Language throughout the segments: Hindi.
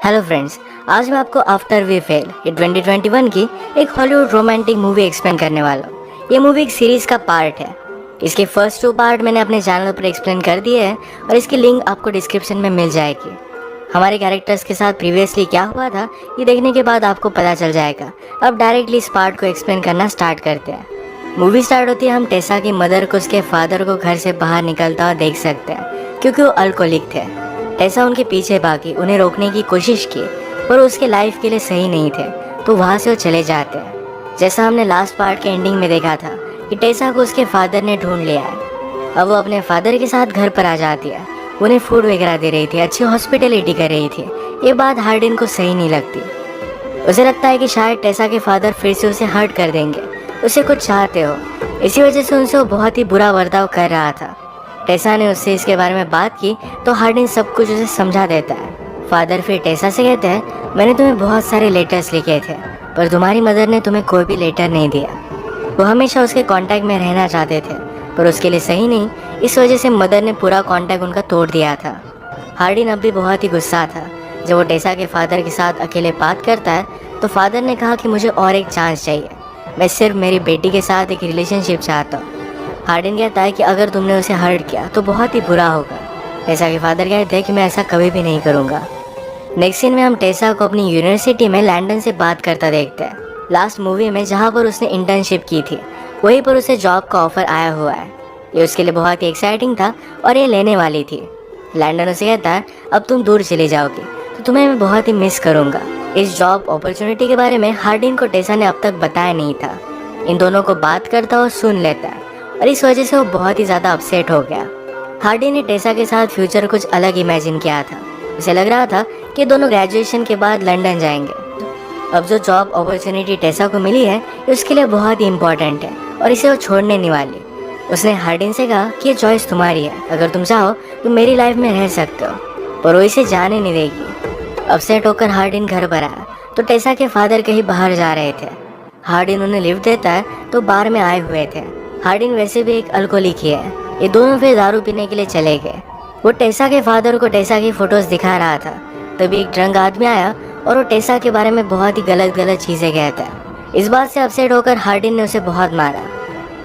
हेलो फ्रेंड्स, आज मैं आपको आफ्टर वी फेल ये 2021 की एक हॉलीवुड रोमांटिक मूवी एक्सप्लेन करने वाला हूँ। ये मूवी एक सीरीज का पार्ट है। इसके फर्स्ट 2 पार्ट मैंने अपने चैनल पर एक्सप्लेन कर दिए हैं और इसकी लिंक आपको डिस्क्रिप्शन में मिल जाएगी। हमारे कैरेक्टर्स के साथ प्रीवियसली क्या हुआ था ये देखने के बाद आपको पता चल जाएगा। अब डायरेक्टली इस पार्ट को एक्सप्लेन करना स्टार्ट करते हैं। मूवी स्टार्ट होती है, हम टेसा की मदर को उसके फादर को घर से बाहर निकलता हुआ देख सकते हैं क्योंकि वो अल्कोहलिक थे। टेसा उनके पीछे भागी, उन्हें रोकने की कोशिश की पर उसके लाइफ के लिए सही नहीं थे, तो वहाँ से वो चले जाते हैं। जैसा हमने लास्ट पार्ट के एंडिंग में देखा था कि टेसा को उसके फादर ने ढूंढ लिया है। अब वो अपने फादर के साथ घर पर आ जाती है, उन्हें फूड वगैरह दे रही थी, अच्छी हॉस्पिटलिटी कर रही थी। ये बात हार्डिन को सही नहीं लगती। उसे लगता है कि शायद टेसा के फादर फिर से उसे हर्ट कर देंगे, उसे कुछ चाहते हो, इसी वजह से उनसे वो बहुत ही बुरा बर्ताव कर रहा था। टेसा ने उससे इसके बारे में बात की तो हार्डिन सब कुछ उसे समझा देता है। फादर फिर टेसा से कहते हैं, मैंने तुम्हें बहुत सारे लेटर्स लिखे थे पर तुम्हारी मदर ने तुम्हें कोई भी लेटर नहीं दिया। वो हमेशा उसके कांटेक्ट में रहना चाहते थे पर उसके लिए सही नहीं, इस वजह से मदर ने पूरा कांटेक्ट उनका तोड़ दिया था। हार्डिन अब भी बहुत ही गुस्सा था। जब वो टेसा के फादर के साथ अकेले बात करता है तो फादर ने कहा कि मुझे और एक चांस चाहिए, मैं सिर्फ मेरी बेटी के साथ एक रिलेशनशिप चाहता हूँ। हार्डिन कहता है कि अगर तुमने उसे हर्ट किया तो बहुत ही बुरा होगा। टेसा के फादर कहते हैं कि मैं ऐसा कभी भी नहीं करूँगा। नेक्स्ट सीन में हम टेसा को अपनी यूनिवर्सिटी में लैंडन से बात करता देखते हैं। लास्ट मूवी में जहाँ पर उसने इंटर्नशिप की थी वहीं पर उसे जॉब का ऑफर आया हुआ है। ये उसके लिए बहुत ही एक्साइटिंग था और ये लेने वाली थी। लैंडन उसे कहता है, अब तुम दूर चले जाओगी तो तुम्हें मैं बहुत ही मिस करूँगा। इस जॉब अपॉर्चुनिटी के बारे में हार्डिन को टेसा ने अब तक बताया नहीं था। इन दोनों को बात करता और सुन लेता है और इस वजह से वो बहुत ही ज़्यादा अपसेट हो गया। हार्डिन ने टेसा के साथ फ्यूचर कुछ अलग इमेजिन किया था। उसे लग रहा था कि दोनों ग्रेजुएशन के बाद लंदन जाएंगे। अब जो जॉब अपॉर्चुनिटी टेसा को मिली है ये उसके लिए बहुत ही इम्पोर्टेंट है और इसे वो छोड़ने नहीं वाली। उसने हार्डिन से कहा कि ये चॉइस तुम्हारी है, अगर तुम चाहो तो मेरी लाइफ में रह सकते हो, पर वो इसे जाने नहीं देगी। अपसेट होकर हार्डिन घर पर आया तो टेसा के फादर कहीं बाहर जा रहे थे। हार्डिन उन्हें लिफ्ट देता है तो बार में आए हुए थे। हार्डिन वैसे भी एक अल्कोहलिक ही है। ये दोनों फिर दारू पीने के लिए चले गए। वो टेसा के फादर को टेसा की फोटोज दिखा रहा था, तभी एक ड्रंक आदमी आया और वो टेसा के बारे में बहुत ही गलत चीज़ें कहता है। इस बात से अपसेट होकर हार्डिन ने उसे बहुत मारा।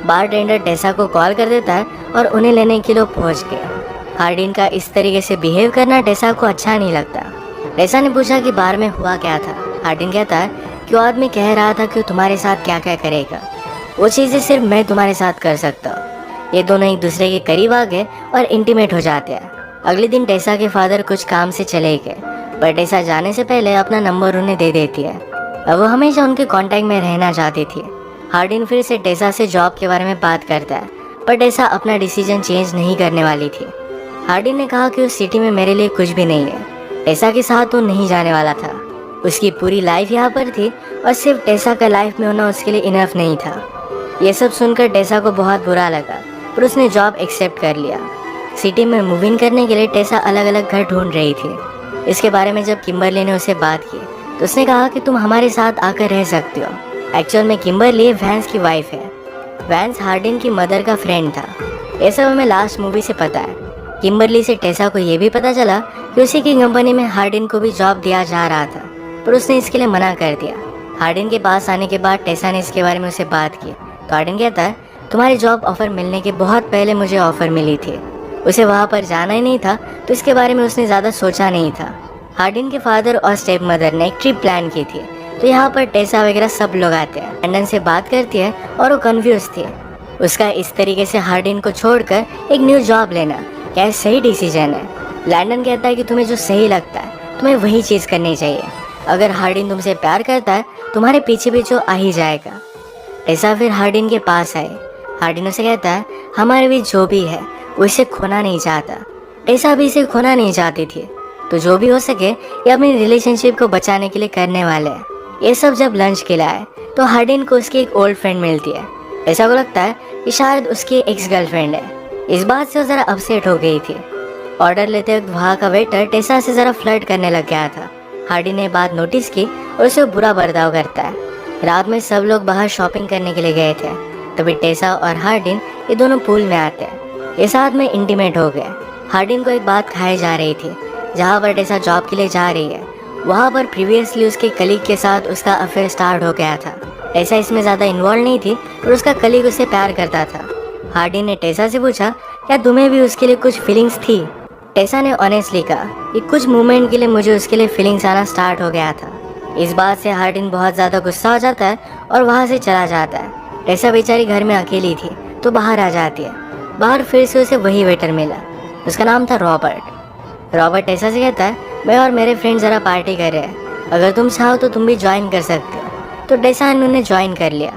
बार टेंडर टेसा को कॉल कर देता है और उन्हें लेने के लिए पहुँच गया। हार्डिन का इस तरीके से बिहेव करना टेसा को अच्छा नहीं लगता। टेसा ने पूछा कि बार में हुआ क्या था। हार्डिन कहता है कि वो आदमी कह रहा था कि वो तुम्हारे साथ क्या क्या करेगा, वो चीज़ें सिर्फ मैं तुम्हारे साथ कर सकता हूँ। ये दोनों एक दूसरे के करीब आ गए और इंटीमेट हो जाते हैं। अगले दिन टेसा के फादर कुछ काम से चले गए पर टेसा जाने से पहले अपना नंबर उन्हें दे देती है। अब वो हमेशा उनके कांटेक्ट में रहना चाहती थी। हार्डिन फिर से टेसा से जॉब के बारे में बात करता है पर टेसा अपना डिसीजन चेंज नहीं करने वाली थी। हार्डिन ने कहा कि उस सिटी में मेरे लिए कुछ भी नहीं है। टेसा के साथ वो नहीं जाने वाला था। उसकी पूरी लाइफ यहाँ पर थी और सिर्फ टेसा का लाइफ में होना उसके लिए इनफ नहीं था। ये सब सुनकर टेसा को बहुत बुरा लगा पर उसने जॉब एक्सेप्ट कर लिया। सिटी में मूव इन करने के लिए टेसा अलग अलग घर ढूंढ रही थी। इसके बारे में जब किम्बरली ने उसे बात की तो उसने कहा कि तुम हमारे साथ आकर रह सकते हो। एक्चुअल में किम्बरली वैंस की वाइफ है। वैंस हार्डिन की मदर का फ्रेंड था। ये सब हमें लास्ट मूवी से पता है। किम्बरली से टेसा को ये भी पता चला कि उसी की कंपनी में हार्डिन को भी जॉब दिया जा रहा था पर उसने इसके लिए मना कर दिया। हार्डिन के पास आने के बाद टेसा ने इसके बारे में उसे बात की तो हार्डिन कहता है, तुम्हारी जॉब ऑफर मिलने के बहुत पहले मुझे ऑफर मिली थी। उसे वहाँ पर जाना ही नहीं था तो इसके बारे में उसने ज़्यादा सोचा नहीं था। हार्डिन के फादर और स्टेप मदर ने एक ट्रिप प्लान की थी तो यहाँ पर टेसा वगैरह सब लोग आते हैं। लंदन से बात करती है और वो कन्फ्यूज थी। उसका इस तरीके से हार्डिन को छोड़कर एक न्यू जॉब लेना क्या सही डिसीजन है। लंदन कहता है कि तुम्हें जो सही लगता है तुम्हें वही चीज़ करनी चाहिए। अगर हार्डिन तुमसे प्यार करता है तुम्हारे पीछे भी जो आ ही जाएगा। टेसा फिर हार्डिन के पास आए। हार्डिन उसे कहता है, हमारे बीच जो भी है वो इसे खोना नहीं चाहता। टेसा भी इसे खोना नहीं चाहती थी, तो जो भी हो सके ये अपनी रिलेशनशिप को बचाने के लिए करने वाले हैं। ये सब जब लंच के लिए आए तो हार्डिन को उसकी एक ओल्ड फ्रेंड मिलती है। टेसा को लगता है कि शायद उसकी एक्स गर्लफ्रेंड है। इस बात से वो ज़रा अपसेट हो गई थी। ऑर्डर लेते वक्त वहाँ का वेटर टेसा से ज़रा फ्लर्ट करने लग गया था। हार्डिन ने बात नोटिस की और उसे बुरा बर्ताव करता है। रात में सब लोग बाहर शॉपिंग करने के लिए गए थे, तभी टेसा और हार्डिन ये दोनों पूल में आते हैं। ये साथ में इंटीमेट हो गए। हार्डिन को एक बात खाई जा रही थी। जहाँ पर टेसा जॉब के लिए जा रही है वहाँ पर प्रीवियसली उसके कलीग के साथ उसका अफेयर स्टार्ट हो गया था। टेसा इसमें ज़्यादा इन्वॉल्व नहीं थी और उसका कलीग उसे प्यार करता था। हार्डिन ने टेसा से पूछा, क्या तुम्हें भी उसके लिए कुछ फीलिंग्स थी? टेसा ने ऑनेस्टली कहा कि कुछ मोमेंट के लिए मुझे उसके लिए फीलिंग्स आना स्टार्ट हो गया था। इस बात से हार्डिन बहुत ज़्यादा गुस्सा हो जाता है और वहाँ से चला जाता है। टेसा बेचारी घर में अकेली थी तो बाहर आ जाती है। बाहर फिर से उसे वही वेटर मिला, उसका नाम था रॉबर्ट। रॉबर्ट टेसा से कहता है, मैं और मेरे फ्रेंड ज़रा पार्टी कर रहे हैं, अगर तुम चाहो तो तुम भी ज्वाइन कर सकते हो। तो टेसा ने उन्हें ज्वाइन कर लिया।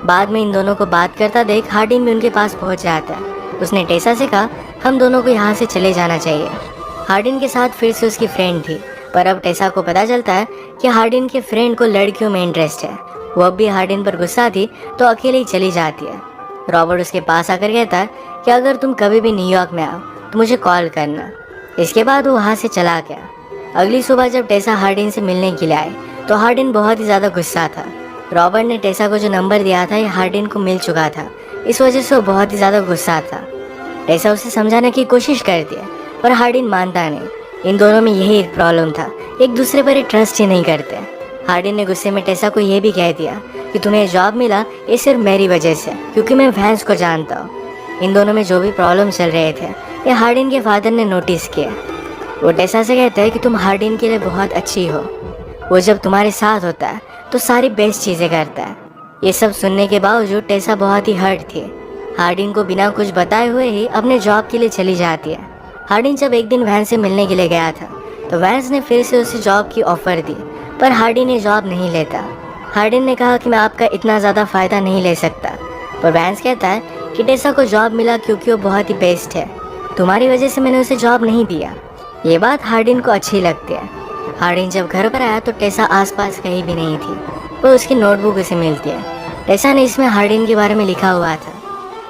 बाद में इन दोनों को बात करता देख हार्डिन भी उनके पास पहुंच जाता है। उसने टेसा से कहा, हम दोनों को यहाँ से चले जाना चाहिए। हार्डिन के साथ फिर से उसकी फ्रेंड थी, पर अब टेसा को पता चलता है कि हार्डिन के फ्रेंड को लड़कियों में इंटरेस्ट है। वो अब भी हार्डिन पर गुस्सा थी तो अकेले ही चली जाती है। रॉबर्ट उसके पास आकर कहता है कि अगर तुम कभी भी न्यूयॉर्क में आओ तो मुझे कॉल करना। इसके बाद वो वहाँ से चला गया। अगली सुबह जब टेसा हार्डिन से मिलने के लिए आए तो हार्डिन बहुत ही ज़्यादा गुस्सा था। रॉबर्ट ने टेसा को जो नंबर दिया था ये हार्डिन को मिल चुका था, इस वजह से वो बहुत ही ज़्यादा गुस्सा था। टेसा उसे समझाने की कोशिश करती है पर हार्डिन मानता नहीं। इन दोनों में यही एक प्रॉब्लम था, एक दूसरे पर ट्रस्ट ही नहीं करते। हार्डिन ने गुस्से में टेसा को यह भी कह दिया कि तुम्हें जॉब मिला ये सिर्फ मेरी वजह से, क्योंकि मैं वैंस को जानता हूँ। इन दोनों में जो भी प्रॉब्लम चल रहे थे ये हार्डिन के फादर ने नोटिस किया। वो टेसा से कहता है कि तुम हार्डिन के लिए बहुत अच्छी हो, वो जब तुम्हारे साथ होता है तो सारी बेस्ट चीज़ें करता है। ये सब सुनने के बावजूद टेसा बहुत ही हर्ट थी। हार्डिन को बिना कुछ बताए हुए ही अपने जॉब के लिए चली जाती है। हार्डिन जब एक दिन वैंस से मिलने के लिए गया था तो वैंस ने फिर से उसे जॉब की ऑफ़र दी, पर हार्डिन ये जॉब नहीं लेता। हार्डिन ने कहा कि मैं आपका इतना ज़्यादा फ़ायदा नहीं ले सकता, पर वैंस कहता है कि टेसा को जॉब मिला क्योंकि वो बहुत ही बेस्ट है, तुम्हारी वजह से मैंने उसे जॉब नहीं दिया। ये बात हार्डिन को अच्छी लगती है। हार्डिन जब घर पर आया तो टेसा आसपास कहीं भी नहीं थी, पर उसकी नोटबुक उसे मिलती है। टेसा ने इसमें हार्डिन के बारे में लिखा हुआ था।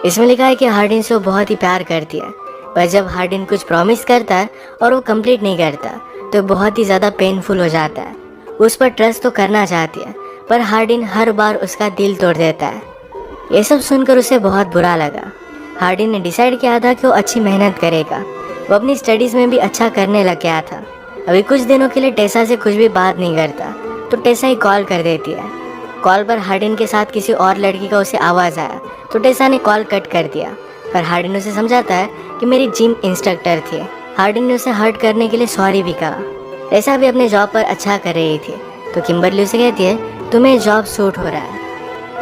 इसमें लिखा है कि हार्डिन से वो बहुत ही प्यार करती है, पर जब हार्डिन कुछ प्रॉमिस करता है और वो कंप्लीट नहीं करता तो बहुत ही ज़्यादा पेनफुल हो जाता है। उस पर ट्रस्ट तो करना चाहती है पर हार्डिन हर बार उसका दिल तोड़ देता है। ये सब सुनकर उसे बहुत बुरा लगा। हार्डिन ने डिसाइड किया था कि वो अच्छी मेहनत करेगा। वो अपनी स्टडीज़ में भी अच्छा करने लग गया था। अभी कुछ दिनों के लिए टेसा से कुछ भी बात नहीं करता तो टेसा ही कॉल कर देती है। कॉल पर हार्डिन के साथ किसी और लड़की का उसे आवाज़ आया तो टेसा ने कॉल कट कर दिया, पर हार्डिन उसे समझाता है कि मेरी जिम इंस्ट्रक्टर थी। हार्डिन ने उसे हर्ट करने के लिए सॉरी भी कहा। टेसा भी अपने जॉब पर अच्छा कर रही थी तो किम्बरली उसे कहती है तुम्हें जॉब सूट हो रहा है।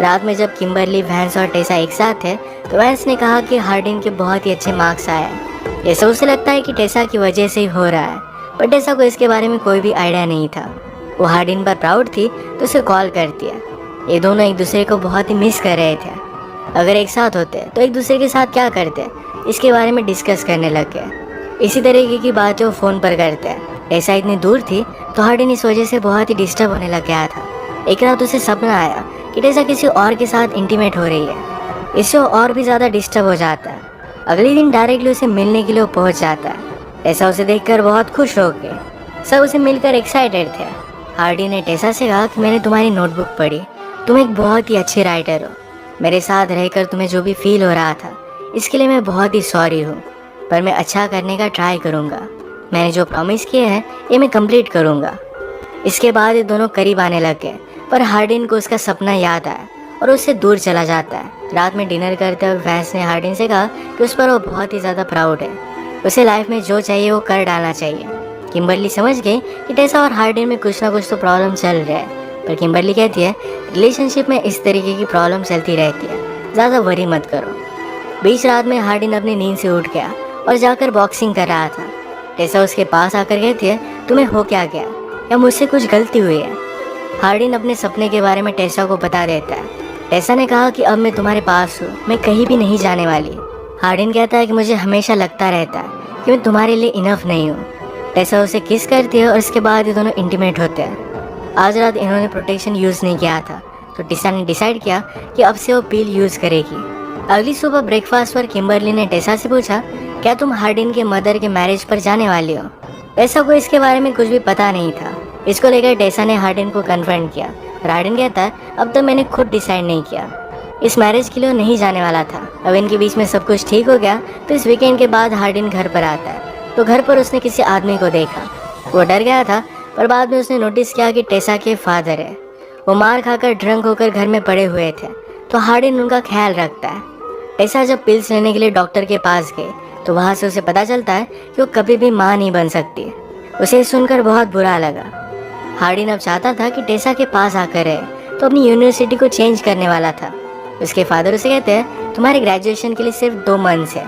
रात में जब किम्बरली, वैंस और टेसा एक साथ थे तो वैंस ने कहा कि हार्डिन के बहुत ही अच्छे मार्क्स आए हैं। ये सब उसे लगता है कि टेसा की वजह से ही हो रहा है, पर टेसा को इसके बारे में कोई भी आइडिया नहीं था। वो हार्डिन पर प्राउड थी तो उसे कॉल करती है। ये दोनों एक दूसरे को बहुत ही मिस कर रहे थे। अगर एक साथ होते तो एक दूसरे के साथ क्या करते इसके बारे में डिस्कस करने लग गए। इसी तरीके की बातें वो फ़ोन पर करते हैं। टेसा इतनी दूर थी तो हार्डिन इस वजह से बहुत ही डिस्टर्ब होने लग गया था। एक रात उसे सपना आया कि टेसा किसी और के साथ इंटीमेट हो रही है। इससे वो और भी ज़्यादा डिस्टर्ब हो जाता है। अगले दिन डायरेक्टली उसे मिलने के लिए वो पहुँच जाता है। टेसा उसे देखकर बहुत खुश हो गए। सब उसे मिलकर एक्साइटेड थे। हार्डिन ने टेसा से कहा कि मैंने तुम्हारी नोटबुक पढ़ी, तुम एक बहुत ही अच्छे राइटर हो। मेरे साथ रहकर तुम्हें जो भी फील हो रहा था इसके लिए मैं बहुत ही सॉरी हूँ, पर मैं अच्छा करने का ट्राई करूँगा। मैंने जो प्रॉमिस किए हैं ये मैं कंप्लीट करूँगा। इसके बाद ये दोनों करीब आने लग गए, पर हार्डिन को उसका सपना याद आया और उससे दूर चला जाता है। रात में डिनर करते हुए वैंस ने हार्डिन से कहा कि उस पर वो बहुत ही ज़्यादा प्राउड है, उसे लाइफ में जो चाहिए वो कर डालना चाहिए। किम्बरली समझ गई कि टेसा और हार्डिन में कुछ ना कुछ तो प्रॉब्लम चल रहा है, पर किम्बरली कहती है रिलेशनशिप में इस तरीके की प्रॉब्लम चलती रहती है, ज़्यादा वरी मत करो। बीच रात में हार्डिन अपनी नींद से उठ गया और जाकर बॉक्सिंग कर रहा था। टेसा उसके पास आकर कहती है तुम्हें हो क्या गया, या मुझसे कुछ गलती हुई है? हार्डिन अपने सपने के बारे में टेसा को बता देता है। टेसा ने कहा कि अब मैं तुम्हारे पास हूँ, मैं कहीं भी नहीं जाने वाली। हार्डिन कहता है कि मुझे हमेशा लगता रहता है कि मैं तुम्हारे लिए इनफ नहीं हूँ। टेसा उसे किस करती है और इसके बाद ये दोनों इंटीमेट होते हैं। आज रात इन्होंने प्रोटेक्शन यूज़ नहीं किया था तो टेसा ने डिसाइड किया कि अब से वो पील यूज़ करेगी। अगली सुबह ब्रेकफास्ट पर किम्बरली ने टेसा से पूछा क्या तुम हार्डिन के मदर के मैरिज पर जाने वाली हो? टेसा को इसके बारे में कुछ भी पता नहीं था। इसको लेकर टेसा ने हार्डिन को कन्फ्रंट किया। हार्डिन कहता है अब तो मैंने खुद डिसाइड नहीं किया, इस मैरिज के लिए नहीं जाने वाला था। अब इनके बीच में सब कुछ ठीक हो गया तो इस वीकेंड के बाद हार्डिन घर पर आता है तो घर पर उसने किसी आदमी को देखा। वो डर गया था पर बाद में उसने नोटिस किया कि टेसा के फादर है, वो मार खाकर ड्रंक होकर घर में पड़े हुए थे, तो हार्डिन उनका ख्याल रखता है। टेसा जब पिल्स लेने के लिए डॉक्टर के पास गए तो वहाँ से उसे पता चलता है कि वो कभी भी माँ नहीं बन सकती। उसे सुनकर बहुत बुरा लगा। हार्डिन अब चाहता था कि टेसा के पास आकर रहे, तो अपनी यूनिवर्सिटी को चेंज करने वाला था। उसके फादर उसे कहते हैं, तुम्हारे ग्रेजुएशन के लिए सिर्फ 2 मंथ्स है,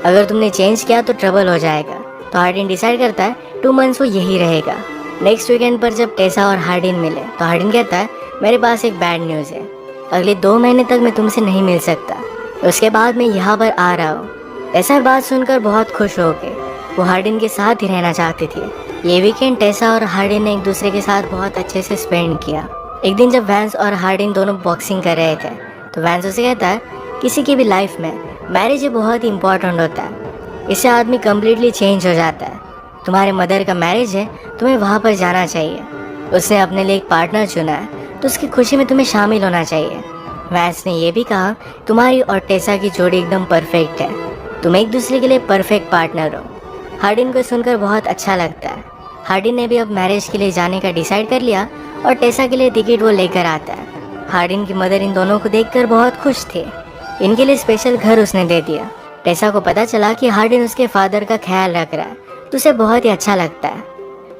अगर तुमने चेंज किया तो ट्रबल हो जाएगा। तो हार्डिन डिसाइड करता है 2 मंथ्स वो यही रहेगा। नेक्स्ट वीकेंड पर जब टेसा और हार्डिन मिले तो हार्डिन कहता है, मेरे पास एक बैड न्यूज़ है, अगले 2 महीने तक मैं तुमसे नहीं मिल सकता, उसके बाद मैं यहाँ पर आ रहा हूँ। टेसा बात सुनकर बहुत खुश हो गए, वो हार्डिन के साथ ही रहना चाहती थी। ये वीकेंड टेसा और हार्डिन ने एक दूसरे के साथ बहुत अच्छे से स्पेंड किया। एक दिन जब वैंस और हार्डिन दोनों बॉक्सिंग कर रहे थे तो वैंस उसे कहता है, किसी की भी लाइफ में मैरिज बहुत ही इंपॉर्टेंट होता है, इससे आदमी कम्प्लीटली चेंज हो जाता है। तुम्हारे मदर का मैरिज है, तुम्हें वहाँ पर जाना चाहिए। उसने अपने लिए एक पार्टनर चुना है तो उसकी खुशी में तुम्हें शामिल होना चाहिए। वैंस ने यह भी कहा, तुम्हारी और टेसा की जोड़ी एकदम परफेक्ट है, तुम एक दूसरे के लिए परफेक्ट पार्टनर हो। हार्डिन को सुनकर बहुत अच्छा लगता है। हार्डिन ने भी अब मैरिज के लिए जाने का डिसाइड कर लिया और टेसा के लिए टिकट वो लेकर आता है। हार्डिन की मदर इन दोनों को देखकर बहुत खुश थे, इनके लिए स्पेशल घर उसने दे दिया। टेसा को पता चला कि हार्डिन उसके फादर का ख्याल रख रहा है तो उसे बहुत ही अच्छा लगता है।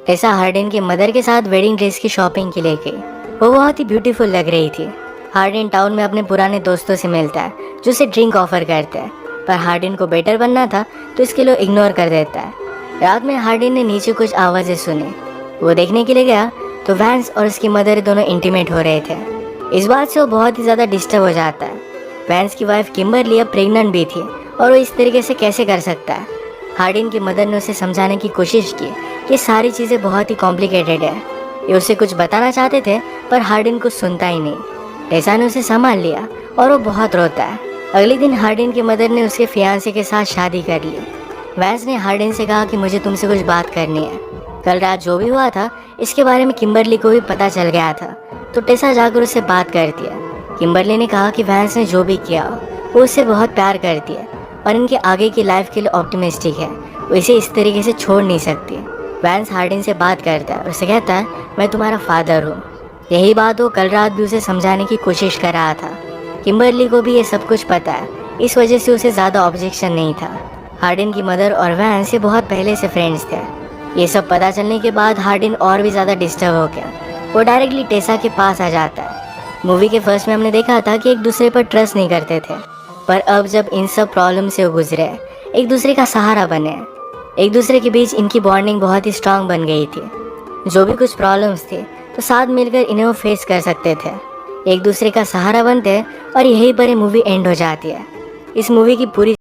टेसा हार्डिन की मदर के साथ वेडिंग ड्रेस की शॉपिंग के लिए गई, वो बहुत ही ब्यूटीफुल लग रही थी। हार्डिन टाउन में अपने पुराने दोस्तों से मिलता है जो उसे ड्रिंक ऑफर करते हैं, पर हार्डिन को बेटर बनना था तो इसके लिए इग्नोर कर देता है। रात में हार्डिन ने नीचे कुछ आवाज़ें सुनी, वो देखने के लिए गया तो वैंस और उसकी मदर दोनों इंटीमेट हो रहे थे। इस बात से वो बहुत ही ज़्यादा डिस्टर्ब हो जाता है। वैंस की वाइफ किम्बरली अब प्रेग्नेंट भी थी और वो इस तरीके से कैसे कर सकता है। हार्डिन की मदर ने उसे समझाने की कोशिश की कि सारी चीज़ें बहुत ही कॉम्प्लिकेटेड है, ये उसे कुछ बताना चाहते थे पर हार्डिन कुछ सुनता ही नहीं। टेसा ने उसे संभाल लिया और वो बहुत रोता है। अगले दिन हार्डिन की मदर ने उसके फियांसे के साथ शादी कर ली। वैंस ने हार्डिन से कहा कि मुझे तुमसे कुछ बात करनी है। कल रात जो भी हुआ था इसके बारे में किम्बरली को भी पता चल गया था, तो टेसा जाकर उससे बात करती है। किम्बरली ने कहा कि वैंस ने जो भी किया वो उससे बहुत प्यार करती है और इनके आगे की लाइफ के लिए ऑप्टिमिस्टिक है, वो इसे इस तरीके से छोड़ नहीं सकती। वैंस हार्डिन से बात करता है और उसे कहता है, मैं तुम्हारा फादर हूँ। यही बात वो कल रात भी उसे समझाने की कोशिश कर रहा था। किम्बरली को भी ये सब कुछ पता है, इस वजह से उसे ज़्यादा ऑब्जेक्शन नहीं था। हार्डिन की मदर और वैंस ये बहुत पहले से फ्रेंड्स थे। ये सब पता चलने के बाद हार्डिन और भी ज़्यादा डिस्टर्ब हो गया, वो डायरेक्टली टेसा के पास आ जाता है। मूवी के फर्स्ट में हमने देखा था कि एक दूसरे पर ट्रस्ट नहीं करते थे, पर अब जब इन सब प्रॉब्लम से वो गुजरे, एक दूसरे का सहारा बने, एक दूसरे के बीच इनकी बॉन्डिंग बहुत ही स्ट्रांग बन गई थी। जो भी कुछ प्रॉब्लम्स थे तो साथ मिलकर इन्हें वो फेस कर सकते थे, एक दूसरे का सहारा बनते और यहीं पर मूवी एंड हो जाती है। इस मूवी की पूरी